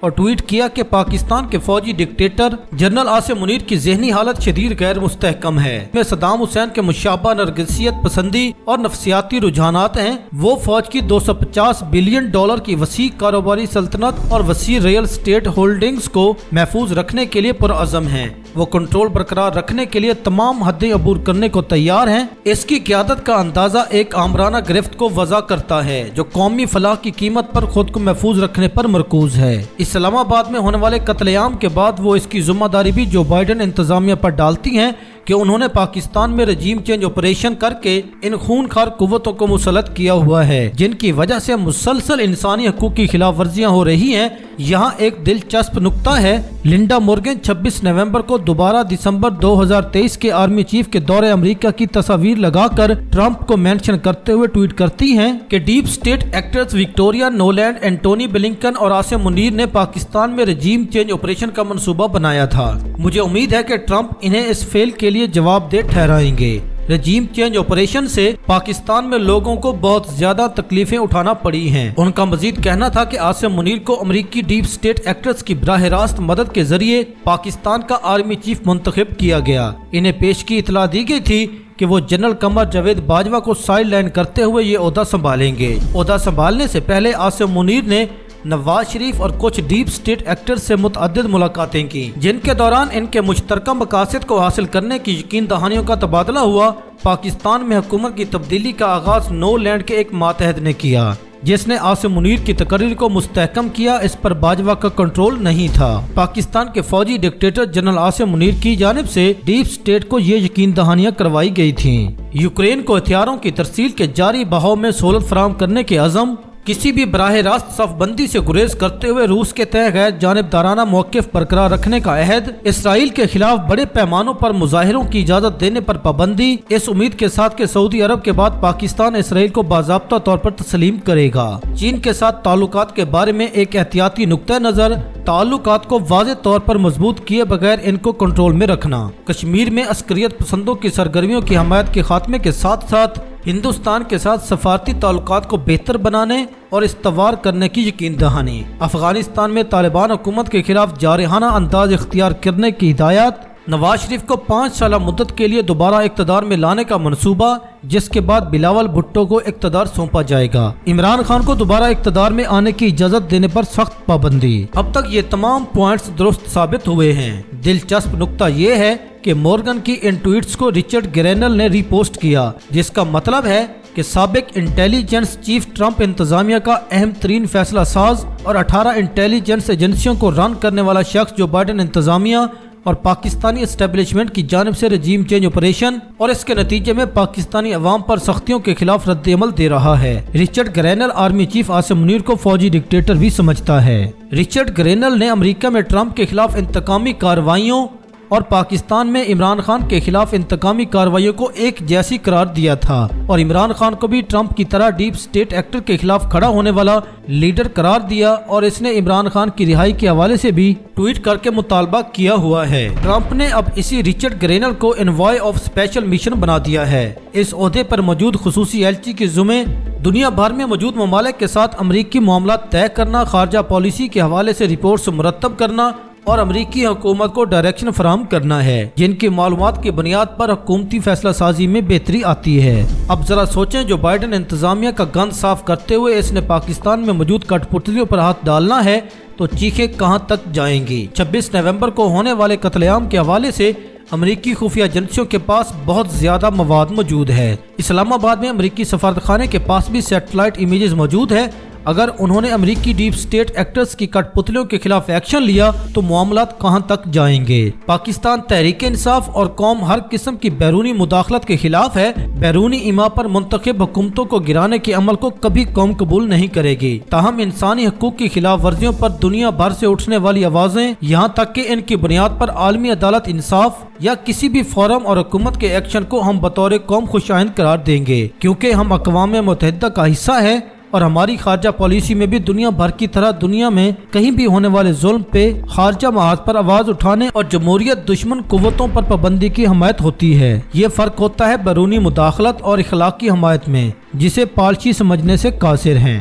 اور ٹویٹ کیا کہ پاکستان کے فوجی ڈکٹیٹر جنرل عاصم منیر کی ذہنی حالت شدید غیر مستحکم ہے۔ میں صدام حسین کے مشابہ نرگسیت پسندی اور نفسیاتی رجحانات ہیں۔ وہ فوج کی $250 بلین کی وسیع کاروباری سلطنت اور وسیع ریئل اسٹیٹ ہولڈنگز کو محفوظ رکھنے کے لیے پرعزم ہیں۔ وہ کنٹرول برقرار رکھنے کے لیے تمام حدیں عبور کرنے کو تیار ہیں۔ اس کی قیادت کا اندازہ ایک آمرانہ گرفت کو وضع کرتا ہے جو قومی فلاح کی قیمت پر خود کو محفوظ رکھنے پر مرکوز ہے۔ اسلام آباد میں ہونے والے قتل عام کے بعد وہ اس کی ذمہ داری بھی جو بائیڈن انتظامیہ پر ڈالتی ہیں کہ انہوں نے پاکستان میں رجیم چینج آپریشن کر کے ان خونخوار قوتوں کو مسلط کیا ہوا ہے جن کی وجہ سے مسلسل انسانی حقوق کی خلاف ورزیاں ہو رہی ہیں۔ یہاں ایک دلچسپ نقطہ ہے، لنڈا مورگن 26 نومبر کو دوبارہ دسمبر 2023 کے آرمی چیف کے دورے امریکہ کی تصاویر لگا کر ٹرمپ کو مینشن کرتے ہوئے ٹویٹ کرتی ہیں کہ deep state actors Victoria Nuland, Antony Blinken اور عاصم منیر نے پاکستان میں رجیم چینج آپریشن کا منصوبہ بنایا تھا۔ مجھے امید ہے کہ ٹرمپ انہیں اس فیل کے لیے جواب دہ ٹھہرائیں گے۔ رجیم چینج آپریشن سے پاکستان میں لوگوں کو بہت زیادہ تکلیفیں اٹھانا پڑی ہیں۔ ان کا مزید کہنا تھا کہ عاصم منیر کو امریکی ڈیپ سٹیٹ ایکٹرز کی براہ راست مدد کے ذریعے پاکستان کا آرمی چیف منتخب کیا گیا۔ انہیں پیش کی اطلاع دی گئی تھی کہ وہ جنرل قمر جاوید باجوہ کو سائیڈ لائن کرتے ہوئے یہ عہدہ سنبھالیں گے۔ عہدہ سنبھالنے سے پہلے عاصم منیر نے نواز شریف اور کچھ ڈیپ سٹیٹ ایکٹرز سے متعدد ملاقاتیں کی جن کے دوران ان کے مشترکہ مقاصد کو حاصل کرنے کی یقین دہانیوں کا تبادلہ ہوا۔ پاکستان میں حکومت کی تبدیلی کا آغاز نو لینڈ کے ایک ماتحت نے کیا جس نے عاصم منیر کی تقرری کو مستحکم کیا۔ اس پر باجوہ کا کنٹرول نہیں تھا۔ پاکستان کے فوجی ڈکٹیٹر جنرل عاصم منیر کی جانب سے ڈیپ سٹیٹ کو یہ یقین دہانیاں کروائی گئی تھیں۔ یوکرین کو ہتھیاروں کی ترسیل کے جاری بہاؤ میں سہولت فراہم کرنے کے عزم، کسی بھی براہ راست صف بندی سے گریز کرتے ہوئے روس کے تئیں غیر جانبدارانہ موقف برقرار رکھنے کا عہد، اسرائیل کے خلاف بڑے پیمانوں پر مظاہروں کی اجازت دینے پر پابندی، اس امید کے ساتھ کہ سعودی عرب کے بعد پاکستان اسرائیل کو باضابطہ طور پر تسلیم کرے گا۔ چین کے ساتھ تعلقات کے بارے میں ایک احتیاطی نقطہ نظر، تعلقات کو واضح طور پر مضبوط کیے بغیر ان کو کنٹرول میں رکھنا، کشمیر میں عسکریت پسندوں کی سرگرمیوں کی حمایت کے خاتمے کے ساتھ ساتھ ہندوستان کے ساتھ سفارتی تعلقات کو بہتر بنانے اور استوار کرنے کی یقین دہانی، افغانستان میں طالبان حکومت کے خلاف جارحانہ انداز اختیار کرنے کی ہدایت، نواز شریف کو 5 سالہ مدت کے لیے دوبارہ اقتدار میں لانے کا منصوبہ جس کے بعد بلاول بھٹو کو اقتدار سونپا جائے گا، عمران خان کو دوبارہ اقتدار میں آنے کی اجازت دینے پر سخت پابندی۔ اب تک یہ تمام پوائنٹس درست ثابت ہوئے ہیں۔ دلچسپ نقطہ یہ ہے کہ مورگن کی ان ٹویٹس کو رچرڈ گرینل نے ری پوسٹ کیا جس کا مطلب ہے کہ سابق انٹیلیجنس چیف ٹرمپ انتظامیہ کا اہم ترین فیصلہ ساز اور 18 انٹیلیجنس ایجنسیوں کو رن کرنے والا شخص جو بائیڈن انتظامیہ اور پاکستانی اسٹیبلشمنٹ کی جانب سے رجیم چینج آپریشن اور اس کے نتیجے میں پاکستانی عوام پر سختیوں کے خلاف رد عمل دے رہا ہے۔ Richard Grenell army chief Asim Munir کو فوجی ڈکٹیٹر بھی سمجھتا ہے۔ رچرڈ گرینل نے امریکہ میں ٹرمپ کے خلاف انتقامی کارروائیوں اور پاکستان میں عمران خان کے خلاف انتقامی کارروائیوں کو ایک جیسی قرار دیا تھا اور عمران خان کو بھی ٹرمپ کی طرح ڈیپ سٹیٹ ایکٹر کے خلاف کھڑا ہونے والا لیڈر قرار دیا اور اس نے عمران خان کی رہائی کے حوالے سے بھی ٹویٹ کر کے مطالبہ کیا ہوا ہے۔ ٹرمپ نے اب اسی رچرڈ گرینل کو انوائے آف اسپیشل مشن بنا دیا ہے۔ اس عہدے پر موجود خصوصی ایلچی کے ذمے دنیا بھر میں موجود ممالک کے ساتھ امریکی معاملات طے کرنا، خارجہ پالیسی کے حوالے سے رپورٹس مرتب کرنا اور امریکی حکومت کو ڈائریکشن فراہم کرنا ہے جن کی معلومات کی بنیاد پر حکومتی فیصلہ سازی میں بہتری آتی ہے۔ اب ذرا سوچیں، جو بائیڈن انتظامیہ کا گند صاف کرتے ہوئے اس نے پاکستان میں موجود کٹ پتلیوں پر ہاتھ ڈالنا ہے تو چیخیں کہاں تک جائیں گی۔ 26 نومبر کو ہونے والے قتل عام کے حوالے سے امریکی خفیہ ایجنسیوں کے پاس بہت زیادہ مواد موجود ہے۔ اسلام آباد میں امریکی سفارتخانے کے پاس بھی سیٹلائٹ امیجز موجود ہے۔ اگر انہوں نے امریکی ڈیپ سٹیٹ ایکٹرز کی کٹ پتلیوں کے خلاف ایکشن لیا تو معاملات کہاں تک جائیں گے؟ پاکستان تحریک انصاف اور قوم ہر قسم کی بیرونی مداخلت کے خلاف ہے۔ بیرونی ایما پر منتخب حکومتوں کو گرانے کے عمل کو کبھی قوم قبول نہیں کرے گی۔ تاہم انسانی حقوق کی خلاف ورزیوں پر دنیا بھر سے اٹھنے والی آوازیں، یہاں تک کہ ان کی بنیاد پر عالمی عدالت انصاف یا کسی بھی فورم اور حکومت کے ایکشن کو ہم بطور قوم خوش آئند قرار دیں گے، کیونکہ ہم اقوام متحدہ کا حصہ ہے اور ہماری خارجہ پالیسی میں بھی دنیا بھر کی طرح دنیا میں کہیں بھی ہونے والے ظلم پہ خارجہ محاذ پر آواز اٹھانے اور جمہوریت دشمن قوتوں پر پابندی کی حمایت ہوتی ہے۔ یہ فرق ہوتا ہے بیرونی مداخلت اور اخلاقی حمایت میں، جسے پالچی سمجھنے سے قاصر ہیں۔